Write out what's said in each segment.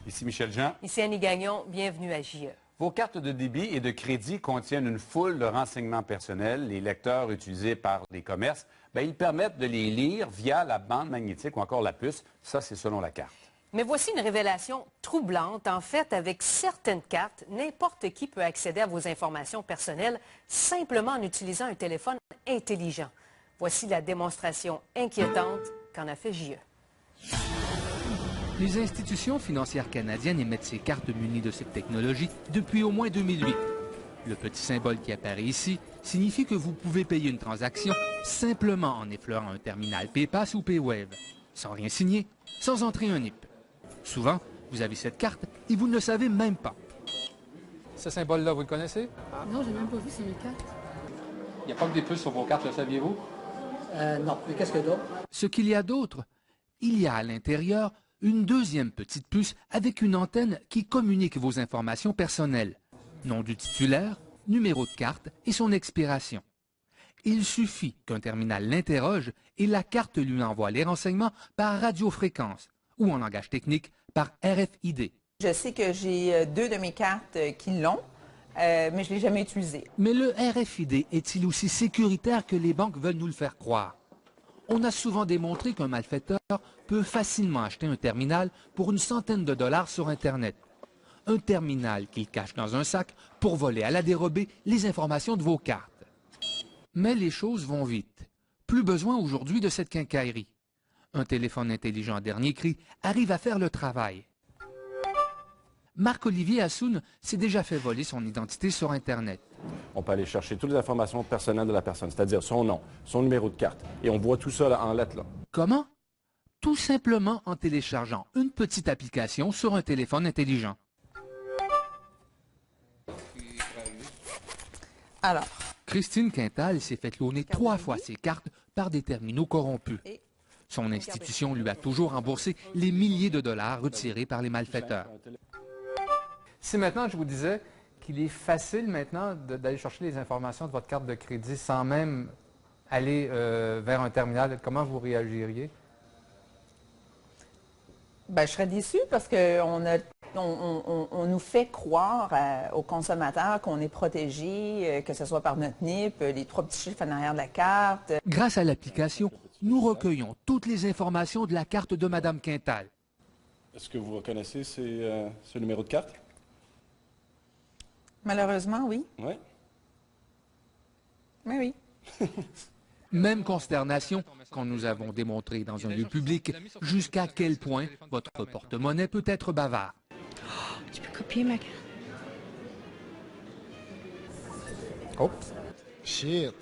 Ici Michel Jean. Ici Annie Gagnon, bienvenue à JE. Vos cartes de débit et de crédit contiennent une foule de renseignements personnels. Les lecteurs utilisés par les commerces, ils permettent de les lire via la bande magnétique ou encore la puce. Ça, c'est selon la carte. Mais voici une révélation troublante. En fait, avec certaines cartes, n'importe qui peut accéder à vos informations personnelles simplement en utilisant un téléphone intelligent. Voici la démonstration inquiétante qu'en a fait JE. Les institutions financières canadiennes émettent ces cartes munies de cette technologie depuis au moins 2008. Le petit symbole qui apparaît ici signifie que vous pouvez payer une transaction simplement en effleurant un terminal PayPass ou PayWave, sans rien signer, sans entrer un NIP. Souvent, vous avez cette carte et vous ne le savez même pas. Ce symbole-là, vous le connaissez? Non, j'ai même pas vu sur mes cartes. Il n'y a pas que des puces sur vos cartes, le saviez-vous? Non, mais qu'est-ce que d'autre? Ce qu'il y a d'autre, il y a à l'intérieur une deuxième petite puce avec une antenne qui communique vos informations personnelles. Nom du titulaire, numéro de carte et son expiration. Il suffit qu'un terminal l'interroge et la carte lui envoie les renseignements par radiofréquence ou en langage technique par RFID. Je sais que j'ai 2 de mes cartes qui l'ont, mais je ne l'ai jamais utilisé. Mais le RFID est-il aussi sécuritaire que les banques veulent nous le faire croire? On a souvent démontré qu'un malfaiteur peut facilement acheter un terminal pour une centaine de dollars sur Internet. Un terminal qu'il cache dans un sac pour voler à la dérobée les informations de vos cartes. Mais les choses vont vite. Plus besoin aujourd'hui de cette quincaillerie. Un téléphone intelligent dernier cri arrive à faire le travail. Marc-Olivier Assoun s'est déjà fait voler son identité sur Internet. On peut aller chercher toutes les informations personnelles de la personne, c'est-à-dire son nom, son numéro de carte. Et on voit tout ça là, en lettres. Là. Comment? Tout simplement en téléchargeant une petite application sur un téléphone intelligent. Alors. Christine Quintal s'est fait cloner 3 fois ses cartes par des terminaux corrompus. Son institution lui a toujours remboursé les milliers de dollars retirés par les malfaiteurs. Si maintenant je vous disais qu'il est facile maintenant d'aller chercher les informations de votre carte de crédit sans même aller vers un terminal, comment vous réagiriez? Je serais déçue parce qu'on nous fait croire aux consommateurs qu'on est protégé, que ce soit par notre NIP, les 3 petits chiffres en arrière de la carte. Grâce à l'application, nous recueillons toutes les informations de la carte de Mme Quintal. Est-ce que vous reconnaissez ce numéro de carte? Malheureusement, oui. Oui. Oui. Même consternation quand nous avons démontré dans un lieu public jusqu'à quel point votre porte-monnaie peut être bavard. Oh, tu peux copier ma carte. Oh. Shit.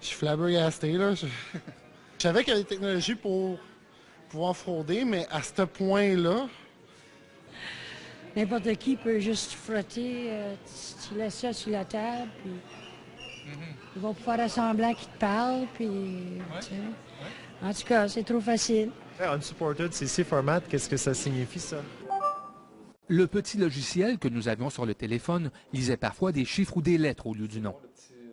Je suis flabbergasté, là. Je savais qu'il y avait des technologies pour pouvoir frauder, mais à ce point-là... N'importe qui peut juste frotter, tu laisses ça sur la table, puis ils vont faire semblant qu'ils te parlent, puis... En tout cas, c'est trop facile. Unsupported CC format, qu'est-ce que ça signifie, ça? Le petit logiciel que nous avions sur le téléphone lisait parfois des chiffres ou des lettres au lieu du nom.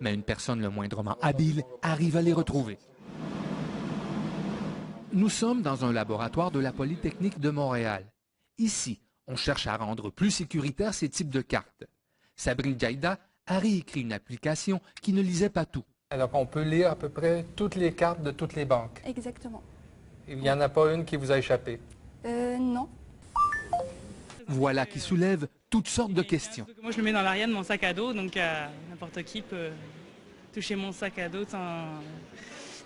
Mais une personne le moindrement habile arrive à les retrouver. Nous sommes dans un laboratoire de la Polytechnique de Montréal. Ici, on cherche à rendre plus sécuritaires ces types de cartes. Sabrine Jaïda a réécrit une application qui ne lisait pas tout. Alors on peut lire à peu près toutes les cartes de toutes les banques. Exactement. Il n'y en a pas une qui vous a échappé? Non. Voilà qui soulève toutes sortes de questions. Moi, je le mets dans l'arrière de mon sac à dos, donc n'importe qui peut toucher mon sac à dos sans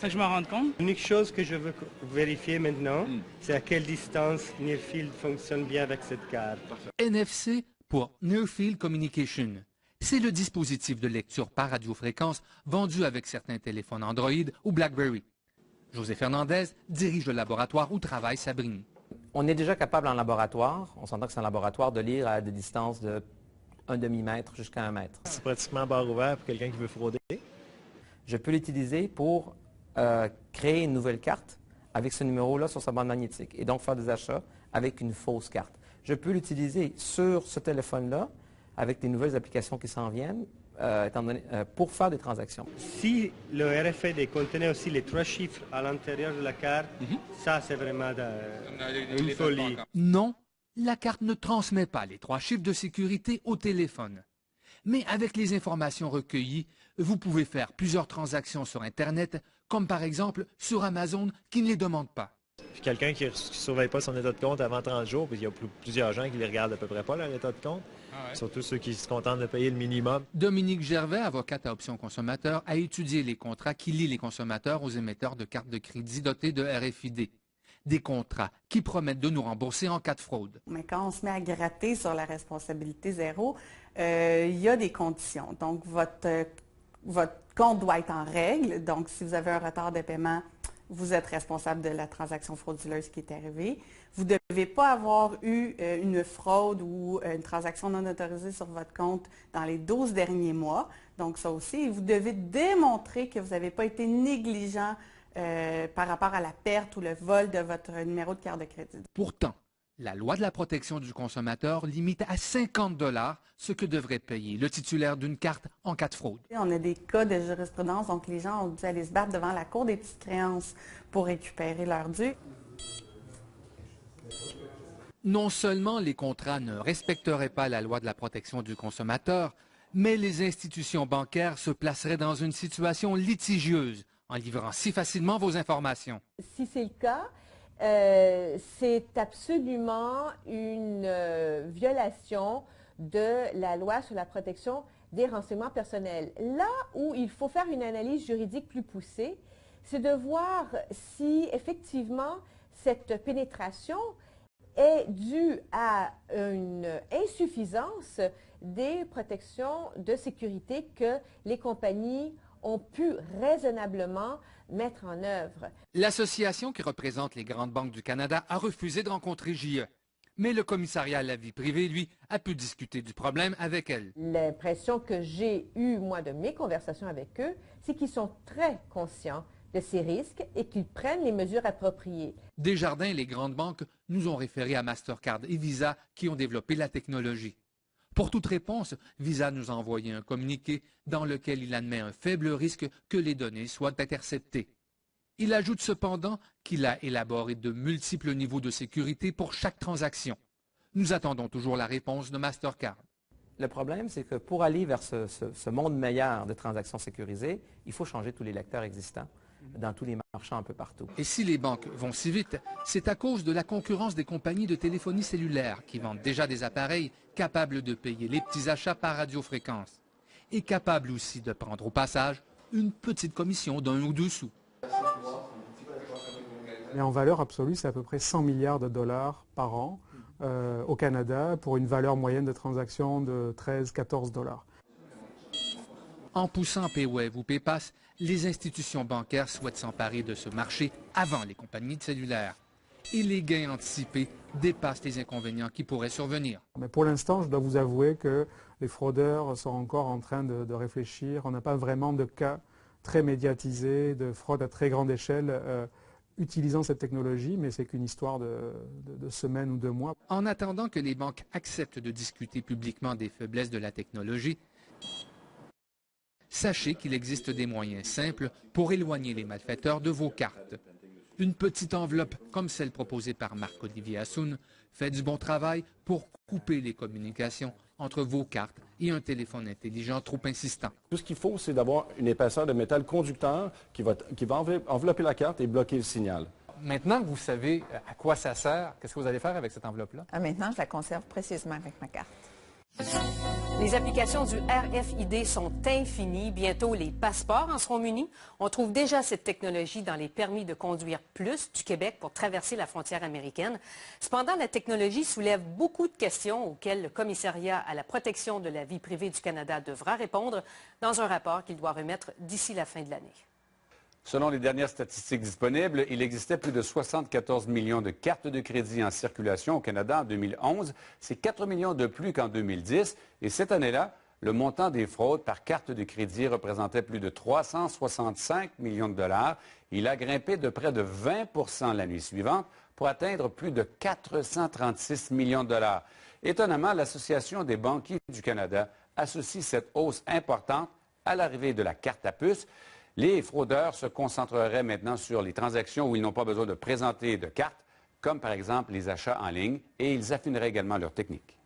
que je m'en rende compte. L'unique chose que je veux vérifier maintenant, c'est à quelle distance Near Field fonctionne bien avec cette carte. NFC pour Near Field Communication. C'est le dispositif de lecture par radiofréquence vendu avec certains téléphones Android ou BlackBerry. José Fernandez dirige le laboratoire où travaille Sabrine. On est déjà capable en laboratoire, on s'entend que c'est un laboratoire, de lire à des distances de 1 demi-mètre jusqu'à 1 mètre. C'est pratiquement barre ouverte pour quelqu'un qui veut frauder. Je peux l'utiliser pour créer une nouvelle carte avec ce numéro-là sur sa bande magnétique et donc faire des achats avec une fausse carte. Je peux l'utiliser sur ce téléphone-là avec des nouvelles applications qui s'en viennent pour faire des transactions. Si le RFID contenait aussi les 3 chiffres à l'intérieur de la carte, ça c'est vraiment une folie. Non, La carte ne transmet pas les 3 chiffres de sécurité au téléphone. Mais avec les informations recueillies, vous pouvez faire plusieurs transactions sur Internet, comme par exemple sur Amazon qui ne les demande pas. Puis quelqu'un qui ne surveille pas son état de compte avant 30 jours, puis il y a plusieurs gens qui ne les regardent à peu près pas, leur état de compte. Surtout ceux qui se contentent de payer le minimum. Dominique Gervais, avocate à Options Consommateurs, a étudié les contrats qui lient les consommateurs aux émetteurs de cartes de crédit dotés de RFID. Des contrats qui promettent de nous rembourser en cas de fraude. Mais quand on se met à gratter sur la responsabilité zéro, il y a des conditions. Donc, votre compte doit être en règle. Donc, si vous avez un retard de paiement, vous êtes responsable de la transaction frauduleuse qui est arrivée. Vous ne devez pas avoir eu une fraude ou une transaction non autorisée sur votre compte dans les 12 derniers mois. Donc, ça aussi, vous devez démontrer que vous n'avez pas été négligent par rapport à la perte ou le vol de votre numéro de carte de crédit. Pourtant, la loi de la protection du consommateur limite à 50 $ ce que devrait payer le titulaire d'une carte en cas de fraude. On a des cas de jurisprudence, donc les gens ont dû aller se battre devant la Cour des petites créances pour récupérer leur dû. Non seulement les contrats ne respecteraient pas la loi de la protection du consommateur, mais les institutions bancaires se placeraient dans une situation litigieuse en livrant si facilement vos informations. Si c'est le cas, c'est absolument une violation de la loi sur la protection des renseignements personnels. Là où il faut faire une analyse juridique plus poussée, c'est de voir si effectivement cette pénétration est due à une insuffisance des protections de sécurité que les compagnies ont pu raisonnablement mettre en œuvre. L'association qui représente les grandes banques du Canada a refusé de rencontrer JE. Mais le commissariat à la vie privée, lui, a pu discuter du problème avec elle. L'impression que j'ai eue, moi, de mes conversations avec eux, c'est qu'ils sont très conscients de ces risques et qu'ils prennent les mesures appropriées. Desjardins et les grandes banques nous ont référé à Mastercard et Visa qui ont développé la technologie. Pour toute réponse, Visa nous a envoyé un communiqué dans lequel il admet un faible risque que les données soient interceptées. Il ajoute cependant qu'il a élaboré de multiples niveaux de sécurité pour chaque transaction. Nous attendons toujours la réponse de Mastercard. Le problème, c'est que pour aller vers ce monde meilleur de transactions sécurisées, il faut changer tous les lecteurs existants dans tous les marchands un peu partout. Et si les banques vont si vite, c'est à cause de la concurrence des compagnies de téléphonie cellulaire qui vendent déjà des appareils capables de payer les petits achats par radiofréquence et capables aussi de prendre au passage une petite commission d'1 ou 2 sous. Mais en valeur absolue, c'est à peu près 100 milliards de dollars par an au Canada pour une valeur moyenne de transaction de 13-14 $. En poussant PayWave ou PayPass, les institutions bancaires souhaitent s'emparer de ce marché avant les compagnies de cellulaire. Et les gains anticipés dépassent les inconvénients qui pourraient survenir. Mais pour l'instant, je dois vous avouer que les fraudeurs sont encore en train de réfléchir. On n'a pas vraiment de cas très médiatisés de fraude à très grande échelle utilisant cette technologie, mais c'est qu'une histoire de semaines ou de mois. En attendant que les banques acceptent de discuter publiquement des faiblesses de la technologie, sachez qu'il existe des moyens simples pour éloigner les malfaiteurs de vos cartes. Une petite enveloppe comme celle proposée par Marc-Olivier Assoun fait du bon travail pour couper les communications entre vos cartes et un téléphone intelligent trop insistant. Tout ce qu'il faut, c'est d'avoir une épaisseur de métal conducteur qui va envelopper la carte et bloquer le signal. Maintenant que vous savez à quoi ça sert, qu'est-ce que vous allez faire avec cette enveloppe-là? Maintenant, je la conserve précieusement avec ma carte. Les applications du RFID sont infinies. Bientôt, les passeports en seront munis. On trouve déjà cette technologie dans les permis de conduire plus du Québec pour traverser la frontière américaine. Cependant, la technologie soulève beaucoup de questions auxquelles le Commissariat à la protection de la vie privée du Canada devra répondre dans un rapport qu'il doit remettre d'ici la fin de l'année. Selon les dernières statistiques disponibles, il existait plus de 74 millions de cartes de crédit en circulation au Canada en 2011. C'est 4 millions de plus qu'en 2010. Et cette année-là, le montant des fraudes par carte de crédit représentait plus de 365 millions de dollars. Il a grimpé de près de 20 l'année suivante pour atteindre plus de 436 millions de dollars. Étonnamment, l'Association des banquiers du Canada associe cette hausse importante à l'arrivée de la carte à puce. Les fraudeurs se concentreraient maintenant sur les transactions où ils n'ont pas besoin de présenter de carte, comme par exemple les achats en ligne, et ils affineraient également leur technique.